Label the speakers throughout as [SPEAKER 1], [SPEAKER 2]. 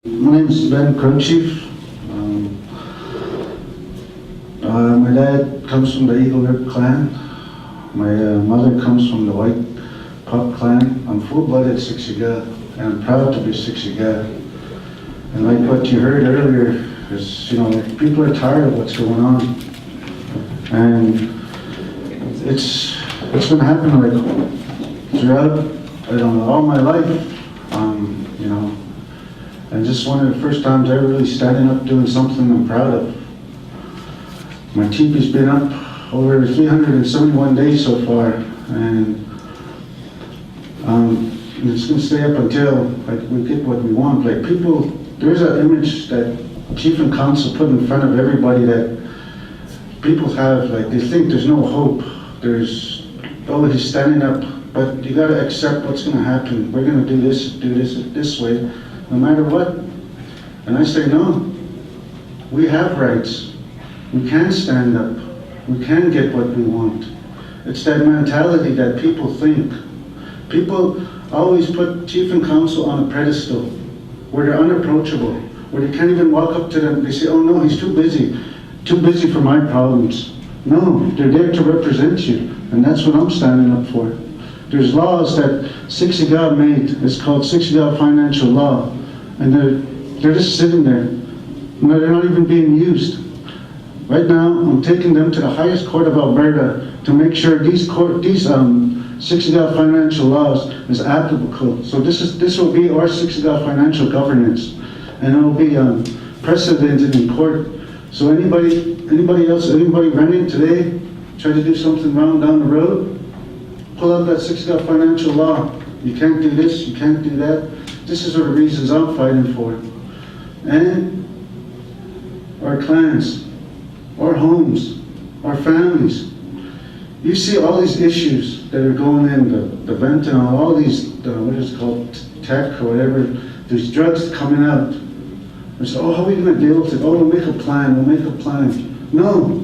[SPEAKER 1] My name is Ben Crowchief. My dad comes from the Eagle Rip clan. My mother comes from the White Pup clan. I'm full-blooded Siksika, and I'm proud to be Siksika. And like what you heard earlier, is people are tired of what's going on, and it's been happening like throughout all my life. And just one of the first times ever really standing up doing something I'm proud of. My teepee's been up over 371 days so far, and it's going to stay up until we get what we want. Like people, there's an image that Chief and Council put in front of everybody that people have, like they think there's no hope. He's standing up, but you got to accept what's going to happen. We're going to do this way, no matter what. And I say, no, we have rights. We can stand up. We can get what we want. It's that mentality that people think. People always put Chief and Council on a pedestal where they're unapproachable, where they can't even walk up to them. They say, oh no, he's too busy for my problems. No, they're there to represent you, and that's what I'm standing up for. There's laws that Siksika made. It's called Siksika Financial Law, and they're just sitting there. No, they're not even being used. Right now, I'm taking them to the highest court of Alberta to make sure these Siksika financial laws is applicable. So this will be our Siksika financial governance, and it will be precedented in court. So anybody running today, try to do something wrong down the road, pull out that Siksika financial law. You can't do this, you can't do that. This is the reasons I'm fighting for. And our clans, our homes, our families. You see all these issues that are going in, the fentanyl, all these, what is it called, tech or whatever, there's drugs coming out. We say, oh, how are we going to deal with it? Oh, we'll make a plan. No,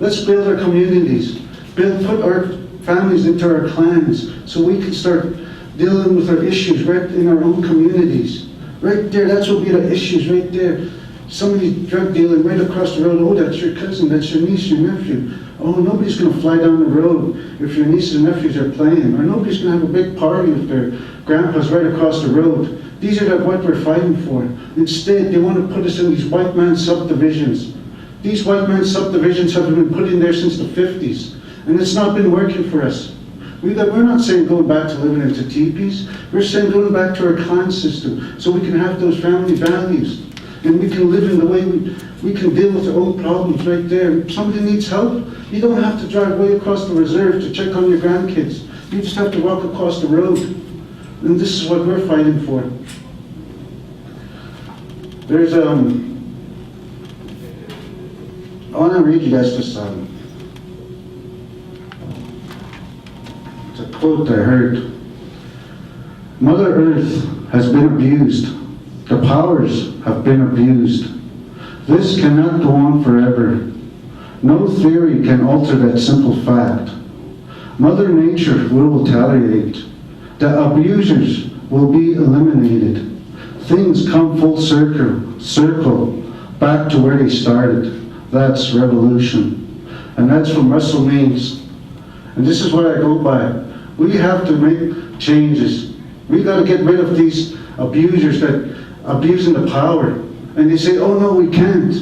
[SPEAKER 1] let's build our communities. Put our families into our clans so we can start dealing with our issues right in our own communities. Right there, that's what will be the issues right there. Somebody drug dealing right across the road, oh, that's your cousin, that's your niece, your nephew. Oh, nobody's going to fly down the road if your nieces and nephews are playing. Or nobody's going to have a big party if their grandpa's right across the road. These are what we're fighting for. Instead, they want to put us in these white man subdivisions. These white man subdivisions have been put in there since the 50s, and it's not been working for us. We're not saying going back to living into teepees. We're saying going back to our clan system so we can have those family values. And we can live in the way we can deal with our own problems right there. If somebody needs help, you don't have to drive way across the reserve to check on your grandkids. You just have to walk across the road. And this is what we're fighting for. There's I want to read you guys this it's a quote I heard. Mother Earth has been abused. The powers have been abused. This cannot go on forever. No theory can alter that simple fact. Mother Nature will retaliate. The abusers will be eliminated. Things come full circle, back to where they started. That's revolution. And that's from Russell Means. And this is what I go by. We have to make changes. We got to get rid of these abusers that abusing the power. And they say, oh no, we can't.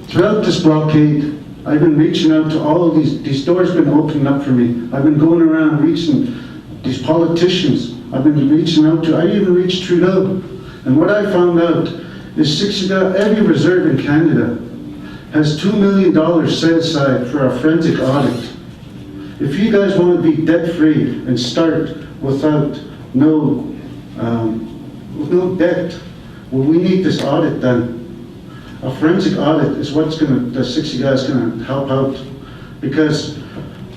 [SPEAKER 1] Throughout this blockade, I've been reaching out to all of these doors been opening up for me. I've been going around reaching these politicians. I've been reaching out to, I even reached Trudeau. And what I found out is Siksika, every reserve in Canada has $2 million set aside for a forensic audit. If you guys want to be debt-free and start without no debt, well, we need this audit done. A forensic audit is the Siksika is going to help out, because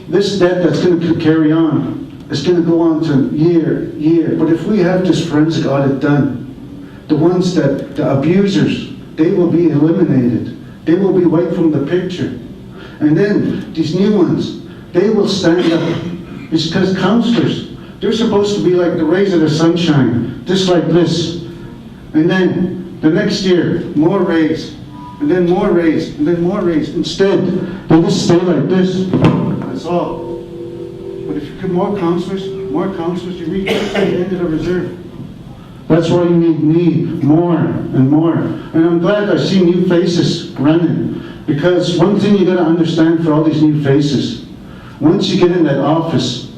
[SPEAKER 1] this debt that's going to carry on is going to go on to year. But if we have this forensic audit done, the ones that, the abusers, they will be eliminated. They will be wiped from the picture. And then these new ones, they will stand up. It's because counselors, they're supposed to be like the rays of the sunshine, just like this. And then the next year, more raise, and then more raise, and then more raise. Instead, they just stay like this. That's all. But if you get more councillors, you reach the end of the reserve. That's why you need more and more. And I'm glad I see new faces running. Because one thing you got to understand for all these new faces, once you get in that office,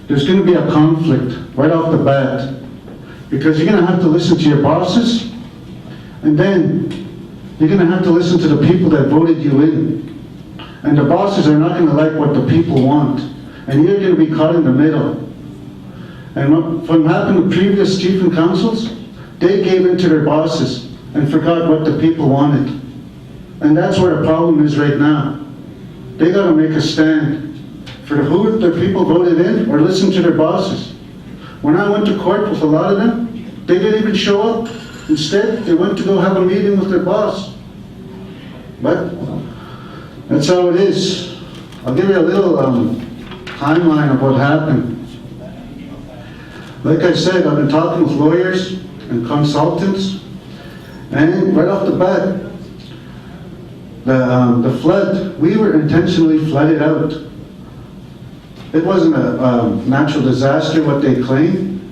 [SPEAKER 1] there's going to be a conflict right off the bat. Because you're going to have to listen to your bosses, and then you're going to have to listen to the people that voted you in. And the bosses are not going to like what the people want. And you're going to be caught in the middle. And what happened to previous chief and councils, they gave in to their bosses and forgot what the people wanted. And that's where the problem is right now. They got to make a stand for who their people voted in or listen to their bosses. When I went to court with a lot of them, they didn't even show up. Instead, they went to go have a meeting with their boss. But that's how it is. I'll give you a little timeline of what happened. Like I said, I've been talking with lawyers and consultants, and right off the bat, the flood, we were intentionally flooded out. It wasn't a natural disaster, what they claim.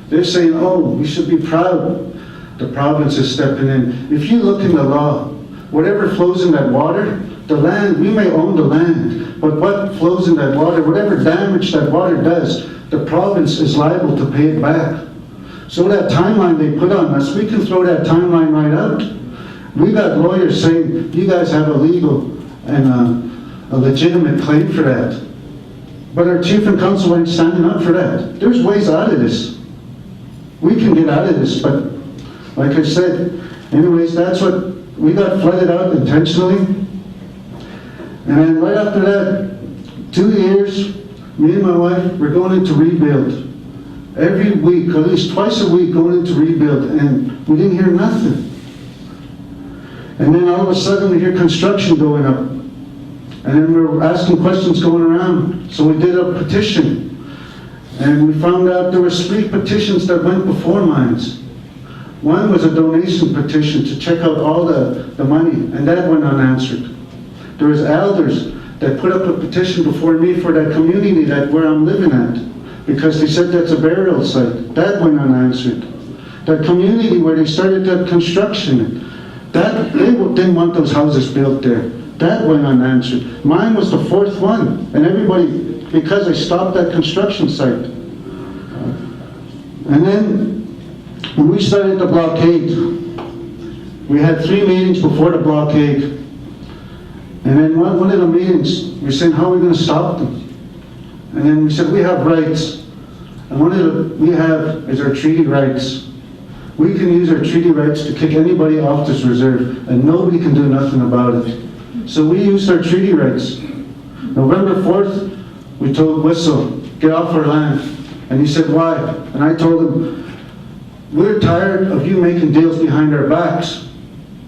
[SPEAKER 1] They're saying, oh, we should be proud. The province is stepping in. If you look in the law, whatever flows in that water, the land, we may own the land, but what flows in that water, whatever damage that water does, the province is liable to pay it back. So that timeline they put on us, we can throw that timeline right out. We got lawyers saying, you guys have a legal and a legitimate claim for that. But our chief and council ain't standing up for that. There's ways out of this. We can get out of this, but like I said, anyways, that's what, we got flooded out intentionally. And then right after that, 2 years, me and my wife, we're going into rebuild. Every week, at least twice a week, going into rebuild, and we didn't hear nothing. And then all of a sudden we hear construction going up. And then we were asking questions going around. So we did a petition. And we found out there were 3 petitions that went before mine. One was a donation petition to check out all the money, and that went unanswered. There was elders that put up a petition before me for that community where I'm living at, because they said that's a burial site. That went unanswered. That community where they started that construction, they didn't want those houses built there. That went unanswered. Mine was the 4th one, and everybody, because I stopped that construction site. And then, when we started the blockade, we had 3 meetings before the blockade. And then one of the meetings, we were saying, how are we going to stop them? And then we said, we have rights. And one of the we have is our treaty rights. We can use our treaty rights to kick anybody off this reserve, and nobody can do nothing about it. So we used our treaty rights. November 4th, we told Whistle, get off our land. And he said, why? And I told him, we're tired of you making deals behind our backs.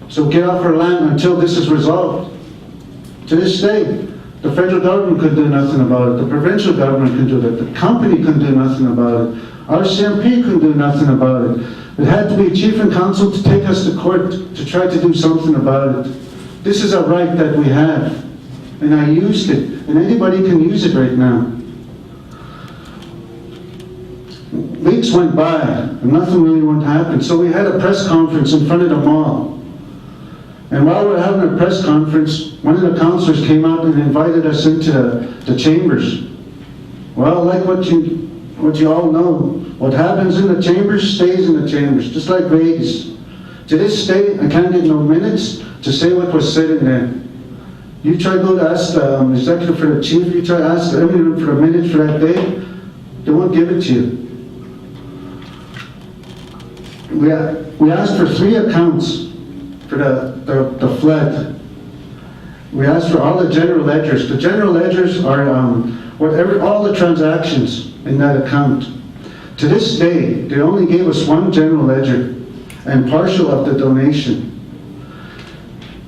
[SPEAKER 1] So get off our land until this is resolved. To this day, the federal government could do nothing about it. The provincial government can do that. The company can do nothing about it. Our CMP can do nothing about it. It had to be chief and council to take us to court to try to do something about it. This is a right that we have. And I used it. And anybody can use it right now. Weeks went by, and nothing really went to happen. So we had a press conference in front of the mall. And while we were having a press conference, one of the councillors came out and invited us into the chambers. Well, like what you all know, what happens in the chambers stays in the chambers, just like Vegas. To this day, I can't get no minutes to say what was said in there. You try to go to ask the executive for the chief, you try to ask everyone for a minute for that day, they won't give it to you. We asked for 3 accounts for the flood. We asked for all the general ledgers. The general ledgers are all the transactions in that account. To this day, they only gave us 1 general ledger and partial of the donation.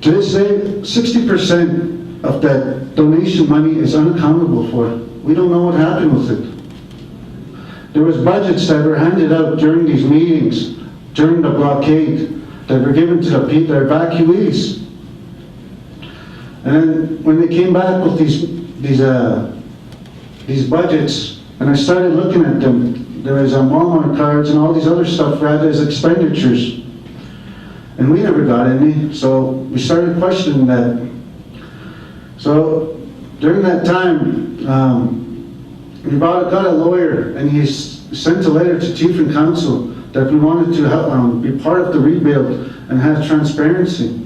[SPEAKER 1] To this day, 60% of that donation money is unaccountable for. We don't know what happened with it. There was budgets that were handed out during these meetings, during the blockade that were given to the people, the evacuees. And then when they came back with these budgets, and I started looking at them, there was Walmart cards and all these other stuff read as expenditures. And we never got any, so we started questioning that. So during that time, we got a lawyer, and he sent a letter to Chief and Council that we wanted to help, be part of the rebuild and have transparency.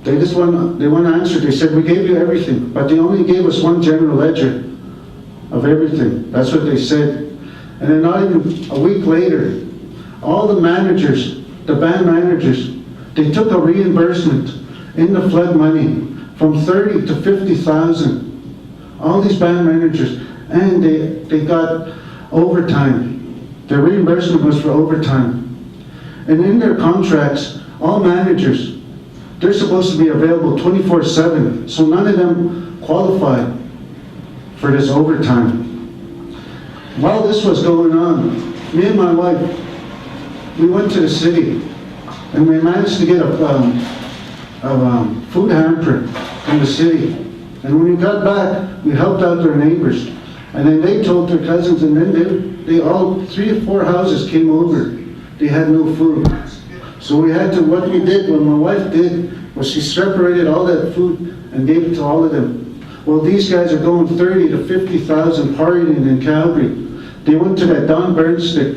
[SPEAKER 1] They want to answer. They said, we gave you everything, but they only gave us one general ledger of everything. That's what they said. And then not even a week later, all the managers, the band managers, they took a reimbursement in the flood money from 30 to 50,000. All these band managers, and they got overtime. Their reimbursement was for overtime. And in their contracts, all managers, they're supposed to be available 24/7, so none of them qualify for this overtime. While this was going on, me and my wife, we went to the city, and we managed to get a food hamper from the city. And when we got back, we helped out their neighbors. And then they told their cousins, and then they all, 3 or 4 houses came over. They had no food. So what we did, what my wife did, was she separated all that food and gave it to all of them. Well, these guys are going 30 to 50,000 partying in Calgary. They went to that Don Burnstick.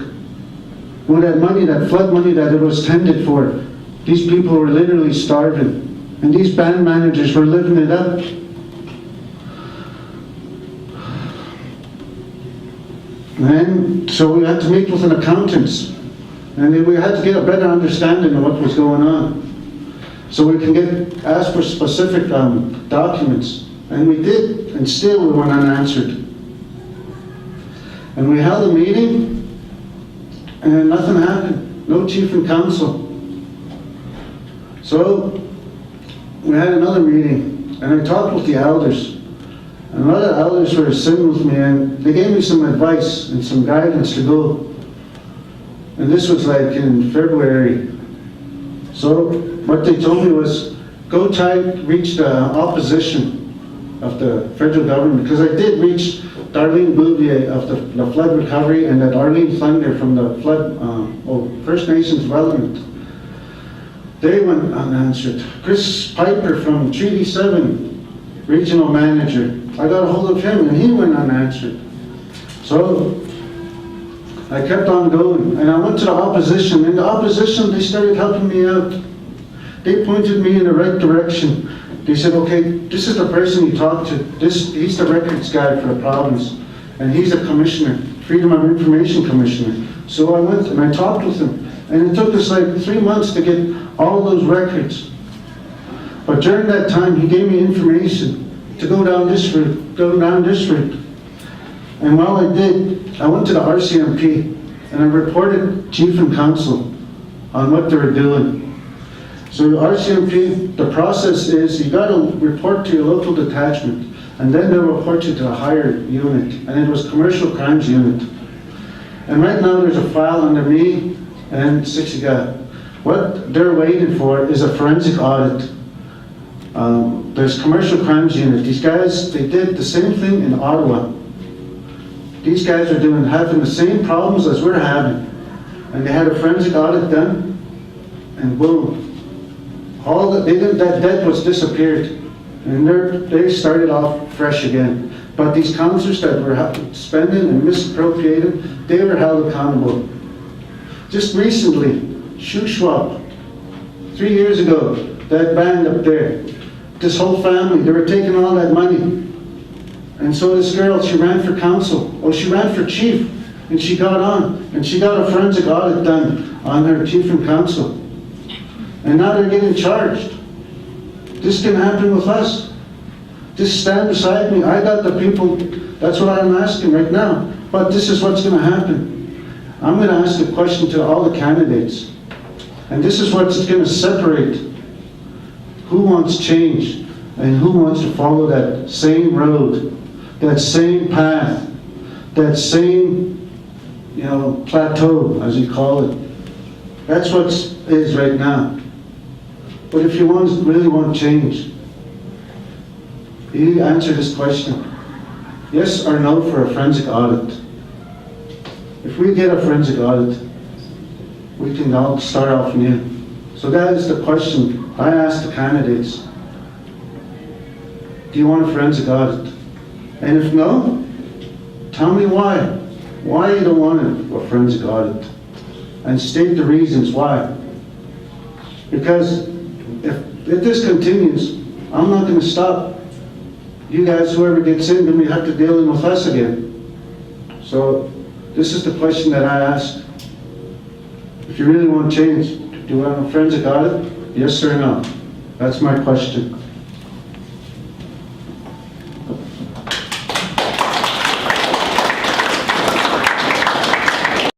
[SPEAKER 1] Well, that money, that flood money that it was tended for, these people were literally starving. And these band managers were living it up. And so we had to meet with an accountant. And then we had to get a better understanding of what was going on. So we can ask for specific documents. And we did, and still we went unanswered. And we held a meeting, and nothing happened. No chief and council. So we had another meeting, and I talked with the elders. And other elders were sitting with me, and they gave me some advice and some guidance to go. And this was like in February. So what they told me was, go try to reach the opposition of the federal government, because I did reach Darlene Bouvier of the flood recovery, and that Arlene Thunder from the flood, First Nations development. They went unanswered. Chris Piper from Treaty 7, regional manager. I got a hold of him, and he went unanswered. So I kept on going, and I went to the opposition, and the opposition, they started helping me out. They pointed me in the right direction. They said, okay, this is the person you talk to. He's the records guy for the province, and he's a commissioner, Freedom of Information Commissioner. So I went and I talked with him, and it took us like 3 months to get all those records. But during that time, he gave me information to go down this route. And while I did, I went to the RCMP, and I reported Chief and Council on what they were doing. So the RCMP, the process is you got to report to your local detachment, and then they'll report you to a higher unit, and it was Commercial Crimes Unit. And right now there's a file under me and Siksika. What they're waiting for is a forensic audit. There's Commercial Crimes Unit. These guys, they did the same thing in Ottawa. These guys are having the same problems as we're having. And they had a forensic audit done, and boom. That debt was disappeared, and they started off fresh again. But these councillors that were spending and misappropriating, they were held accountable. Just recently, Shuswap, 3 years ago, that band up there, this whole family, they were taking all that money. And so this girl, she ran for council. She ran for chief, and she got on, and she got a forensic audit done on her chief and council. And now they're getting charged. This can happen with us. Just stand beside me. I got the people. That's what I'm asking right now. But this is what's going to happen. I'm going to ask a question to all the candidates. And this is what's going to separate who wants change and who wants to follow that same road, that same path, that same, plateau, as you call it. That's what is right now. But if you really want change, you answer this question. Yes or no for a forensic audit? If we get a forensic audit, we can all start off new. So that is the question I ask the candidates. Do you want a forensic audit? And if no, tell me why. Why you don't want a forensic audit? And state the reasons why. Because if this continues, I'm not going to stop. You guys, whoever gets in, then we have to deal with us again. So this is the question that I ask. If you really want change, do you want a forensic audit? Yes or no? That's my question.